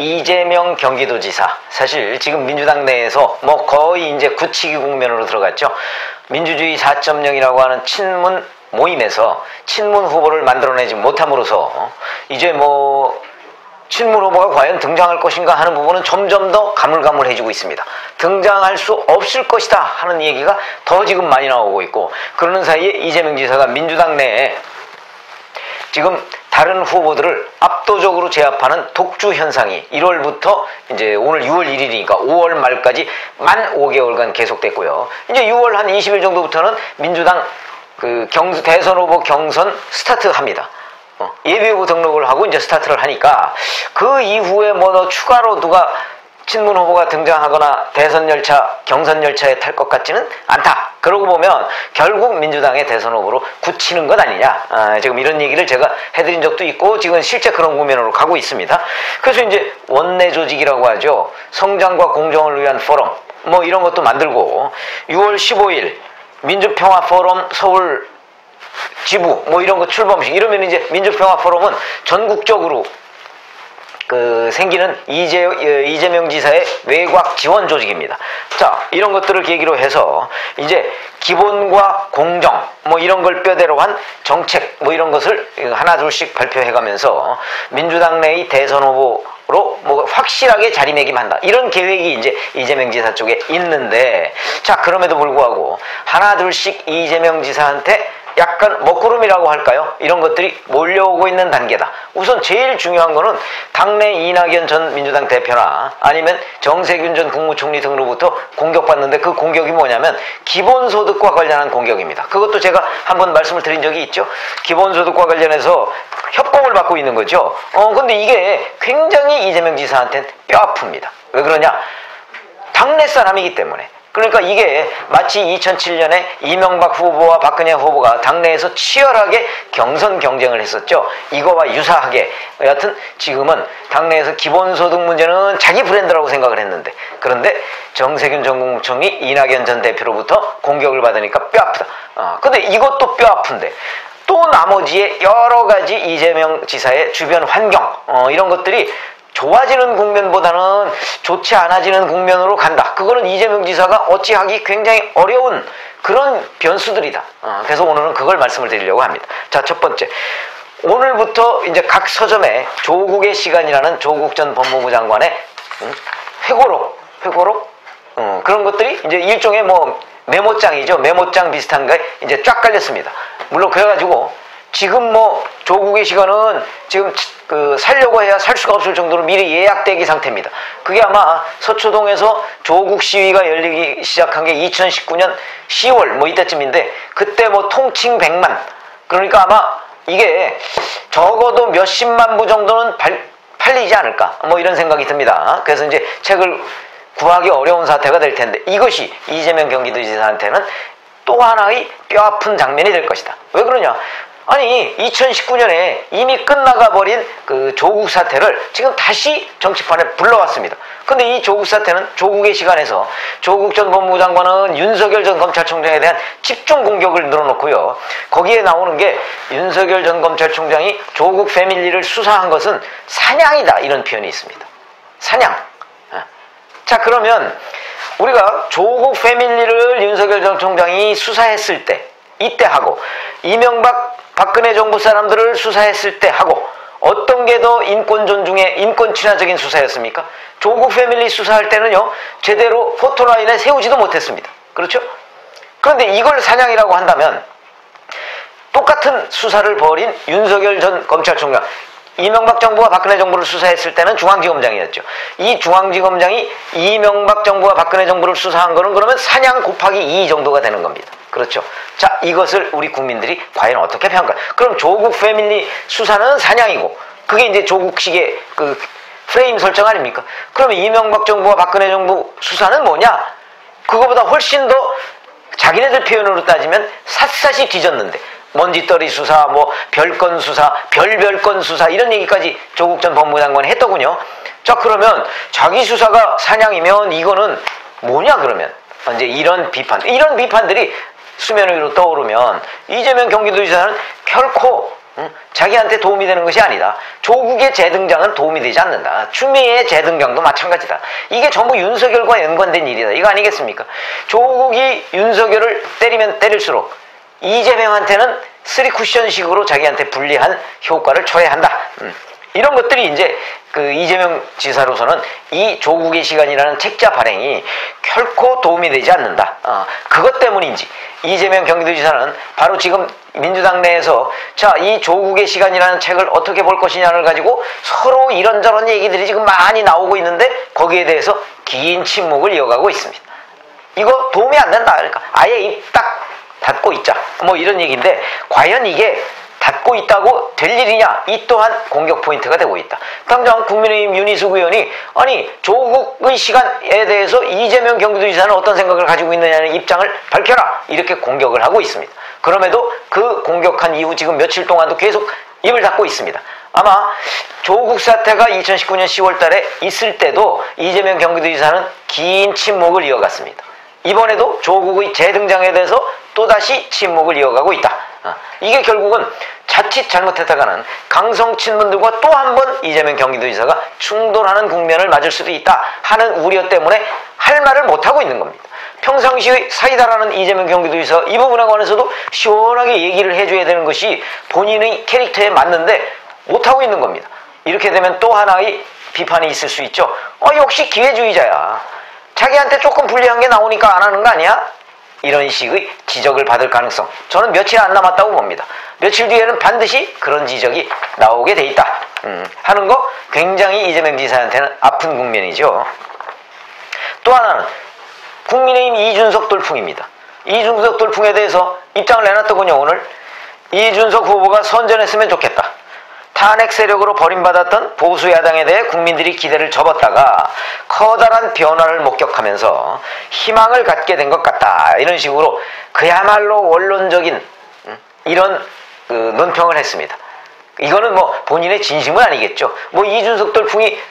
이재명 경기도지사, 사실 지금 민주당 내에서 뭐 거의 이제 굳히기 국면으로 들어갔죠. 민주주의 4.0이라고 하는 친문 모임에서 친문 후보를 만들어내지 못함으로써 이제 뭐 친문 후보가 과연 등장할 것인가 하는 부분은 점점 더 가물가물해지고 있습니다. 등장할 수 없을 것이다 하는 얘기가 더 지금 많이 나오고 있고, 그러는 사이에 이재명 지사가 민주당 내에 지금 다른 후보들을 압도적으로 제압하는 독주 현상이 1월부터 이제 오늘 6월 1일이니까 5월 말까지 만 5개월간 계속됐고요. 이제 6월 한 20일 정도부터는 민주당 대선 후보 경선 스타트합니다. 예비후보 등록을 하고 이제 스타트를 하니까 그 이후에 뭐 더 추가로 누가 친문 후보가 등장하거나 대선 열차, 경선 열차에 탈 것 같지는 않다. 그러고 보면 결국 민주당의 대선 후보로 굳히는 것 아니냐. 지금 이런 얘기를 제가 해드린 적도 있고 지금 실제 그런 국면으로 가고 있습니다. 그래서 이제 원내 조직이라고 하죠. 성장과 공정을 위한 포럼 뭐 이런 것도 만들고 6월 15일 민주평화 포럼 서울 지부 뭐 이런 거 출범식, 이러면 이제 민주평화 포럼은 전국적으로 생기는 이재명 지사의 외곽 지원 조직입니다. 자, 이런 것들을 계기로 해서 이제 기본과 공정 뭐 이런 걸 뼈대로 한 정책 뭐 이런 것을 하나 둘씩 발표해가면서 민주당 내의 대선 후보로 뭐 확실하게 자리매김한다, 이런 계획이 이제 이재명 지사 쪽에 있는데, 자, 그럼에도 불구하고 하나 둘씩 이재명 지사한테 약간 먹구름이라고 할까요? 이런 것들이 몰려오고 있는 단계다. 우선 제일 중요한 거는 당내 이낙연 전 민주당 대표나 아니면 정세균 전 국무총리 등으로부터 공격받는데, 그 공격이 뭐냐면 기본소득과 관련한 공격입니다. 그것도 제가 한번 말씀을 드린 적이 있죠. 기본소득과 관련해서 협공을 받고 있는 거죠. 근데 이게 굉장히 이재명 지사한테는 뼈 아픕니다. 왜 그러냐? 당내 사람이기 때문에. 그러니까 이게 마치 2007년에 이명박 후보와 박근혜 후보가 당내에서 치열하게 경선 경쟁을 했었죠. 이거와 유사하게 여하튼 지금은 당내에서 기본소득 문제는 자기 브랜드라고 생각을 했는데, 그런데 정세균 전 국무총리, 이낙연 전 대표로부터 공격을 받으니까 뼈 아프다. 근데 이것도 뼈 아픈데 또 나머지의 여러 가지 이재명 지사의 주변 환경 이런 것들이 좋아지는 국면보다는 좋지 않아지는 국면으로 간다. 그거는 이재명 지사가 어찌하기 굉장히 어려운 그런 변수들이다. 그래서 오늘은 그걸 말씀을 드리려고 합니다. 자, 첫 번째, 오늘부터 이제 각 서점에 조국의 시간이라는 조국 전 법무부 장관의 회고록 그런 것들이 이제 일종의 뭐 메모장이죠. 메모장 비슷한 게 이제 쫙 깔렸습니다. 물론 그래가지고 지금 뭐 조국의 시간은 지금 살려고 해야 살 수가 없을 정도로 미리 예약대기 상태입니다. 그게 아마 서초동에서 조국 시위가 열리기 시작한 게 2019년 10월 뭐 이때쯤인데, 그때 뭐 통칭 100만, 그러니까 아마 이게 적어도 몇십만 부 정도는 팔리지 않을까 뭐 이런 생각이 듭니다. 그래서 이제 책을 구하기 어려운 사태가 될 텐데, 이것이 이재명 경기도지사한테는 또 하나의 뼈아픈 장면이 될 것이다. 왜 그러냐? 아니 2019년에 이미 끝나가 버린 그 조국 사태를 지금 다시 정치판에 불러왔습니다. 근데 이 조국 사태는 조국의 시간에서 조국 전 법무부 장관은 윤석열 전 검찰총장에 대한 집중 공격을 늘어놓고요. 거기에 나오는 게 윤석열 전 검찰총장이 조국 패밀리를 수사한 것은 사냥이다, 이런 표현이 있습니다. 사냥. 자, 그러면 우리가 조국 패밀리를 윤석열 전 총장이 수사했을 때 이때 하고 이명박 박근혜 정부 사람들을 수사했을 때 하고 어떤 게 더 인권 존중의 인권 친화적인 수사였습니까? 조국 패밀리 수사할 때는요, 제대로 포토라인에 세우지도 못했습니다. 그렇죠? 그런데 이걸 사냥이라고 한다면 똑같은 수사를 벌인 윤석열 전 검찰총장, 이명박 정부와 박근혜 정부를 수사했을 때는 중앙지검장이었죠. 이 중앙지검장이 이명박 정부와 박근혜 정부를 수사한 거는 그러면 사냥 곱하기 2 정도가 되는 겁니다. 그렇죠? 자, 이것을 우리 국민들이 과연 어떻게 평가할까요? 그럼 조국 패밀리 수사는 사냥이고, 그게 이제 조국식의 그 프레임 설정 아닙니까? 그러면 이명박 정부와 박근혜 정부 수사는 뭐냐? 그거보다 훨씬 더 자기네들 표현으로 따지면 샅샅이 뒤졌는데, 먼지떨이 수사, 뭐 별건 수사, 별별건 수사, 이런 얘기까지 조국 전 법무부 장관이 했더군요. 자, 그러면 자기 수사가 사냥이면 이거는 뭐냐 그러면? 이제 이런 비판들이 수면 위로 떠오르면 이재명 경기도지사는 결코 자기한테 도움이 되는 것이 아니다. 조국의 재등장은 도움이 되지 않는다. 추미애의 재등장도 마찬가지다. 이게 전부 윤석열과 연관된 일이다. 이거 아니겠습니까? 조국이 윤석열을 때리면 때릴수록 이재명한테는 쓰리 쿠션식으로 자기한테 불리한 효과를 초래한다. 이런 것들이 이제 그 이재명 지사로서는 이 조국의 시간이라는 책자 발행이 결코 도움이 되지 않는다. 그것 때문인지 이재명 경기도지사는 바로 지금 민주당 내에서 자, 이 조국의 시간이라는 책을 어떻게 볼 것이냐를 가지고 서로 이런저런 얘기들이 지금 많이 나오고 있는데 거기에 대해서 긴 침묵을 이어가고 있습니다. 이거 도움이 안 된다. 그러니까 아예 입 딱 닫고 있자. 뭐 이런 얘기인데 과연 이게 닫고 있다고 될 일이냐? 이 또한 공격 포인트가 되고 있다. 당장 국민의힘 윤희숙 의원이 아니 조국의 시간에 대해서 이재명 경기도지사는 어떤 생각을 가지고 있느냐는 입장을 밝혀라. 이렇게 공격을 하고 있습니다. 그럼에도 그 공격한 이후 지금 며칠 동안도 계속 입을 닫고 있습니다. 아마 조국 사태가 2019년 10월 달에 있을 때도 이재명 경기도지사는 긴 침묵을 이어갔습니다. 이번에도 조국의 재등장에 대해서 또다시 침묵을 이어가고 있다. 이게 결국은 자칫 잘못했다가는 강성 친문들과 또 한 번 이재명 경기도지사가 충돌하는 국면을 맞을 수도 있다 하는 우려 때문에 할 말을 못하고 있는 겁니다. 평상시의 사이다라는 이재명 경기도지사 이 부분에 관해서도 시원하게 얘기를 해줘야 되는 것이 본인의 캐릭터에 맞는데 못하고 있는 겁니다. 이렇게 되면 또 하나의 비판이 있을 수 있죠. 역시 기회주의자야. 자기한테 조금 불리한 게 나오니까 안 하는 거 아니야? 이런 식의 지적을 받을 가능성 저는 며칠 안 남았다고 봅니다. 며칠 뒤에는 반드시 그런 지적이 나오게 돼 있다 하는 거 굉장히 이재명 지사한테는 아픈 국면이죠. 또 하나는 국민의힘 이준석 돌풍입니다. 이준석 돌풍에 대해서 입장을 내놨더군요. 오늘 이준석 후보가 선전했으면 좋겠다. 탄핵 세력으로 버림받았던 보수 야당에 대해 국민들이 기대를 접었다가 커다란 변화를 목격하면서 희망을 갖게 된 것 같다. 이런 식으로 그야말로 원론적인 이런 논평을 했습니다. 이거는 뭐 본인의 진심은 아니겠죠. 뭐 이준석 돌풍이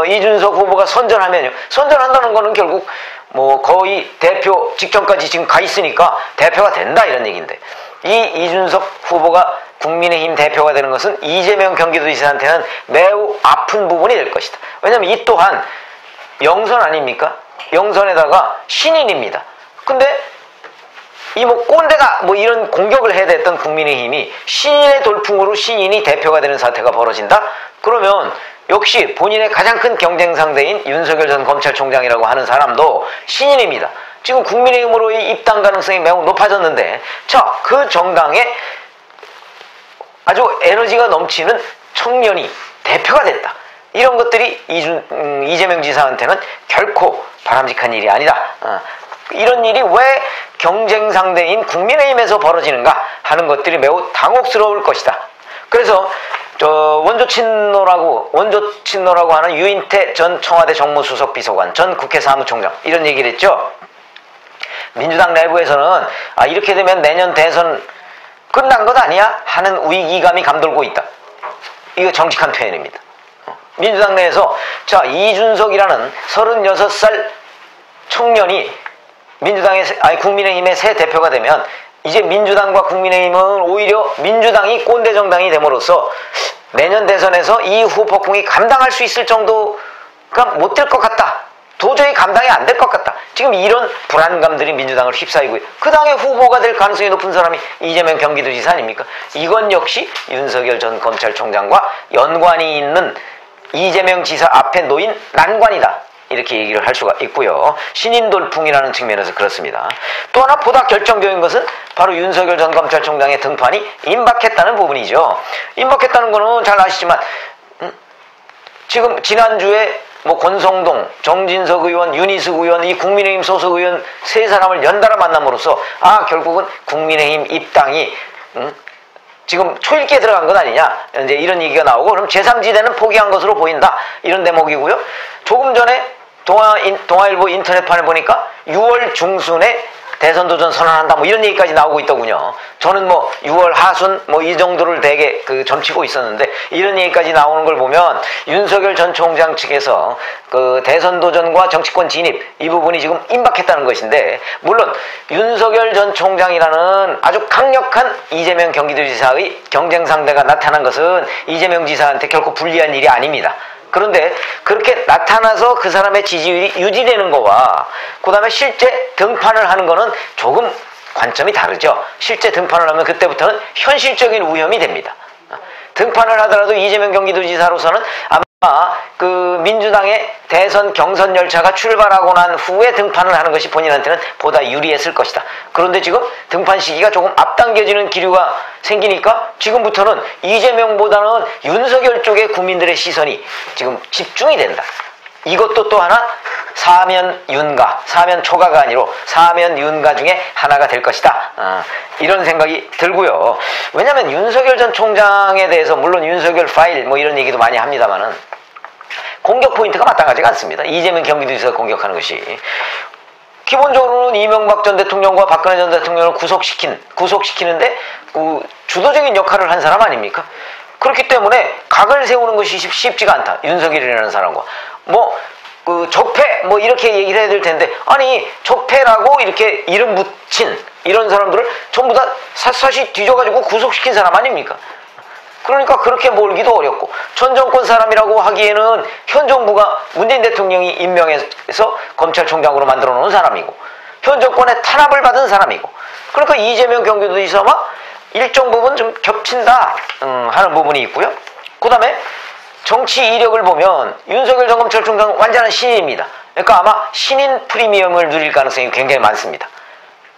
이준석 후보가 선전하면요. 선전한다는 거는 결국 뭐 거의 대표 직전까지 지금 가 있으니까 대표가 된다 이런 얘기인데 이 이준석 후보가 국민의힘 대표가 되는 것은 이재명 경기도지사한테는 매우 아픈 부분이 될 것이다. 왜냐하면 이 또한 영선 아닙니까? 영선에다가 신인입니다. 근데 이 뭐 꼰대다 뭐 이런 공격을 해야 됐던 국민의힘이 신인의 돌풍으로 신인이 대표가 되는 사태가 벌어진다? 그러면 역시 본인의 가장 큰 경쟁 상대인 윤석열 전 검찰총장이라고 하는 사람도 신인입니다. 지금 국민의힘으로의 입당 가능성이 매우 높아졌는데 자, 그 정당에 아주 에너지가 넘치는 청년이 대표가 됐다. 이런 것들이 이재명 지사한테는 결코 바람직한 일이 아니다. 이런 일이 왜 경쟁 상대인 국민의힘에서 벌어지는가 하는 것들이 매우 당혹스러울 것이다. 그래서 원조 친노라고 하는 유인태 전 청와대 정무수석 비서관, 전 국회 사무총장 이런 얘기를 했죠. 민주당 내부에서는 이렇게 되면 내년 대선 끝난 것 아니야? 하는 위기감이 감돌고 있다. 이거 정직한 표현입니다. 민주당 내에서 자, 이준석이라는 36살 청년이 국민의힘의 새 대표가 되면 이제 민주당과 국민의힘은 오히려 민주당이 꼰대 정당이 됨으로써 내년 대선에서 이 후폭풍이 감당할 수 있을 정도가 못 될 것 같다. 도저히 감당이 안 될 것 같다. 지금 이런 불안감들이 민주당을 휩싸이고 그 당의 후보가 될 가능성이 높은 사람이 이재명 경기도지사 아닙니까? 이건 역시 윤석열 전 검찰총장과 연관이 있는 이재명 지사 앞에 놓인 난관이다. 이렇게 얘기를 할 수가 있고요. 신인 돌풍이라는 측면에서 그렇습니다. 또 하나 보다 결정적인 것은 바로 윤석열 전 검찰총장의 등판이 임박했다는 부분이죠. 임박했다는 거는 잘 아시지만 지금 지난주에 뭐 권성동, 정진석 의원, 윤희숙 의원, 이 국민의힘 소속 의원 세 사람을 연달아 만남으로써 결국은 국민의힘 입당이 지금 초읽기에 들어간 것 아니냐 이제 이런 얘기가 나오고 그럼 제3지대는 포기한 것으로 보인다 이런 대목이고요. 조금 전에 동아일보 인터넷판을 보니까 6월 중순에 대선 도전 선언한다 뭐 이런 얘기까지 나오고 있더군요. 저는 뭐 6월 하순 뭐 이 정도를 되게 점치고 있었는데 이런 얘기까지 나오는 걸 보면 윤석열 전 총장 측에서 그 대선 도전과 정치권 진입 이 부분이 지금 임박했다는 것인데, 물론 윤석열 전 총장이라는 아주 강력한 이재명 경기도지사의 경쟁 상대가 나타난 것은 이재명 지사한테 결코 불리한 일이 아닙니다. 그런데 그렇게 나타나서 그 사람의 지지율이 유지되는 거와 그 다음에 실제 등판을 하는 거는 조금 관점이 다르죠. 실제 등판을 하면 그때부터는 현실적인 위험이 됩니다. 등판을 하더라도 이재명 경기도지사로서는 아마 그 민주당의 대선 경선 열차가 출발하고 난 후에 등판을 하는 것이 본인한테는 보다 유리했을 것이다. 그런데 지금 등판 시기가 조금 앞당겨지는 기류가 생기니까 지금부터는 이재명보다는 윤석열 쪽의 국민들의 시선이 지금 집중이 된다. 이것도 또 하나 사면윤가, 사면초가가 아니로 사면윤가 중에 하나가 될 것이다. 이런 생각이 들고요. 왜냐하면 윤석열 전 총장에 대해서 물론 윤석열 파일 뭐 이런 얘기도 많이 합니다만은 공격 포인트가 마땅하지가 않습니다. 이재명 경기도지사가 공격하는 것이 기본적으로는 이명박 전 대통령과 박근혜 전 대통령을 구속시키는데 그 주도적인 역할을 한 사람 아닙니까? 그렇기 때문에 각을 세우는 것이 쉽지가 않다. 윤석열이라는 사람과 그 적폐 뭐 이렇게 얘기를 해야 될 텐데, 아니 적폐라고 이렇게 이름 붙인 이런 사람들을 전부 다 샅샅이 뒤져가지고 구속시킨 사람 아닙니까? 그러니까 그렇게 몰기도 어렵고, 전 정권 사람이라고 하기에는 현 정부가 문재인 대통령이 임명해서 검찰총장으로 만들어 놓은 사람이고 현 정권의 탄압을 받은 사람이고, 그러니까 이재명 경기도지사와 일정 부분 좀 겹친다 하는 부분이 있고요. 그 다음에 정치 이력을 보면 윤석열 전 검찰총장은 완전한 신인입니다. 그러니까 아마 신인 프리미엄을 누릴 가능성이 굉장히 많습니다.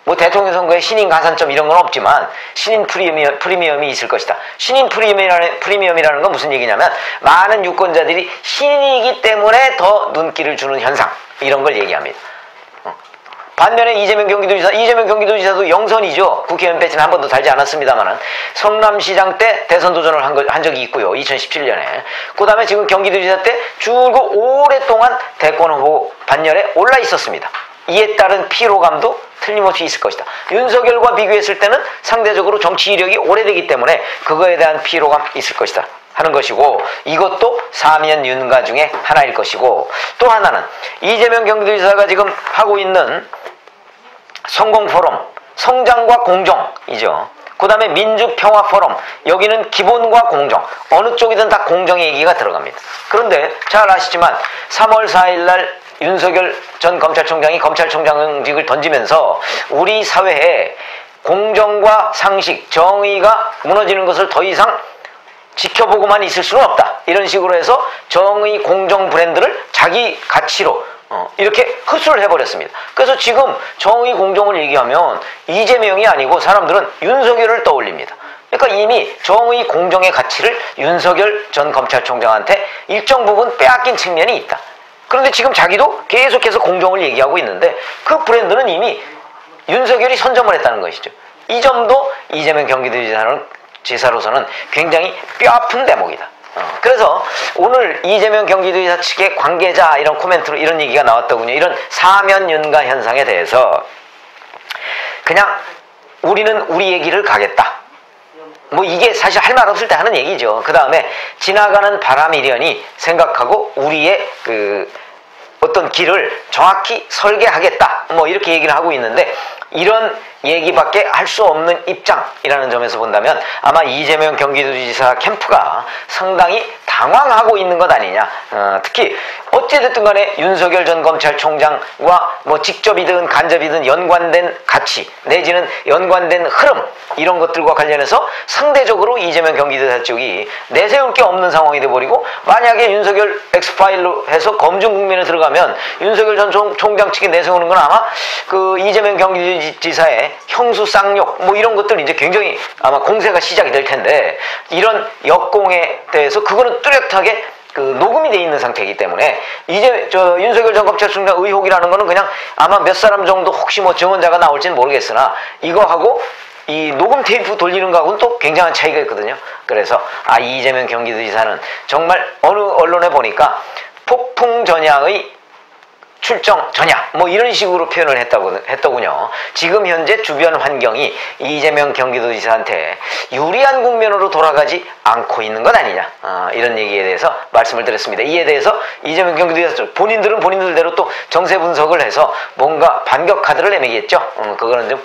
뭐 대통령 선거에 신인 가산점 이런 건 없지만 신인 프리미엄이 있을 것이다. 신인 프리미엄이라는 건 무슨 얘기냐면 많은 유권자들이 신인이기 때문에 더 눈길을 주는 현상, 이런 걸 얘기합니다. 반면에 이재명 경기도지사도 영선이죠. 국회의원 배지는 한 번도 달지 않았습니다만은 성남시장 때 대선 도전을 한 적이 있고요. 2017년에. 그 다음에 지금 경기도지사 때 줄곧 오랫동안 대권 후보 반열에 올라 있었습니다. 이에 따른 피로감도 틀림없이 있을 것이다. 윤석열과 비교했을 때는 상대적으로 정치 이력이 오래되기 때문에 그거에 대한 피로감 있을 것이다 하는 것이고, 이것도 사면윤가 중에 하나일 것이고, 또 하나는 이재명 경기도지사가 지금 하고 있는 성공포럼, 성장과 공정이죠. 그 다음에 민주평화포럼, 여기는 기본과 공정, 어느 쪽이든 다 공정의 얘기가 들어갑니다. 그런데 잘 아시지만 3월 4일 날 윤석열 전 검찰총장이 검찰총장직을 던지면서 우리 사회에 공정과 상식, 정의가 무너지는 것을 더 이상 지켜보고만 있을 수는 없다. 이런 식으로 해서 정의 공정 브랜드를 자기 가치로 이렇게 흡수를 해버렸습니다. 그래서 지금 정의 공정을 얘기하면 이재명이 아니고 사람들은 윤석열을 떠올립니다. 그러니까 이미 정의 공정의 가치를 윤석열 전 검찰총장한테 일정 부분 빼앗긴 측면이 있다. 그런데 지금 자기도 계속해서 공정을 얘기하고 있는데 그 브랜드는 이미 윤석열이 선점을 했다는 것이죠. 이 점도 이재명 경기도지사로서는 굉장히 뼈아픈 대목이다. 그래서 오늘 이재명 경기도지사 측의 관계자 이런 코멘트로 이런 얘기가 나왔더군요. 이런 사면윤가 현상에 대해서 그냥 우리는 우리 얘기를 가겠다. 뭐 이게 사실 할 말 없을 때 하는 얘기죠. 그 다음에 지나가는 바람이려니 생각하고 우리의 그 어떤 길을 정확히 설계하겠다. 뭐 이렇게 얘기를 하고 있는데, 이런 얘기밖에 할 수 없는 입장이라는 점에서 본다면 아마 이재명 경기도지사 캠프가 상당히 당황하고 있는 것 아니냐. 특히 어찌됐든 간에 윤석열 전 검찰총장과 뭐 직접이든 간접이든 연관된 가치 내지는 연관된 흐름, 이런 것들과 관련해서 상대적으로 이재명 경기도지사 쪽이 내세울 게 없는 상황이 돼버리고, 만약에 윤석열 엑스파일로 해서 검증 국면에 들어가면 윤석열 전 총장 측이 내세우는 건 아마 그 이재명 경기도지사의 형수 쌍욕 뭐 이런 것들 이제 굉장히 아마 공세가 시작이 될 텐데, 이런 역공에 대해서 그거는 뚜렷하게 그 녹음이 돼 있는 상태이기 때문에 이제 윤석열 전 검찰총장 의혹이라는 거는 그냥 아마 몇 사람 정도 혹시 뭐 증언자가 나올지는 모르겠으나 이거하고 이 녹음 테이프 돌리는 거하고는 또 굉장한 차이가 있거든요. 그래서 이재명 경기도지사는 정말 어느 언론에 보니까 폭풍 전야의 출정 전야 뭐 이런 식으로 표현을 했더군요. 지금 현재 주변 환경이 이재명 경기도지사한테 유리한 국면으로 돌아가지 않고 있는 것 아니냐, 이런 얘기에 대해서 말씀을 드렸습니다. 이에 대해서 이재명 경기도지사 본인들은 본인들대로 또 정세 분석을 해서 뭔가 반격 카드를 내미겠죠. 그거는 좀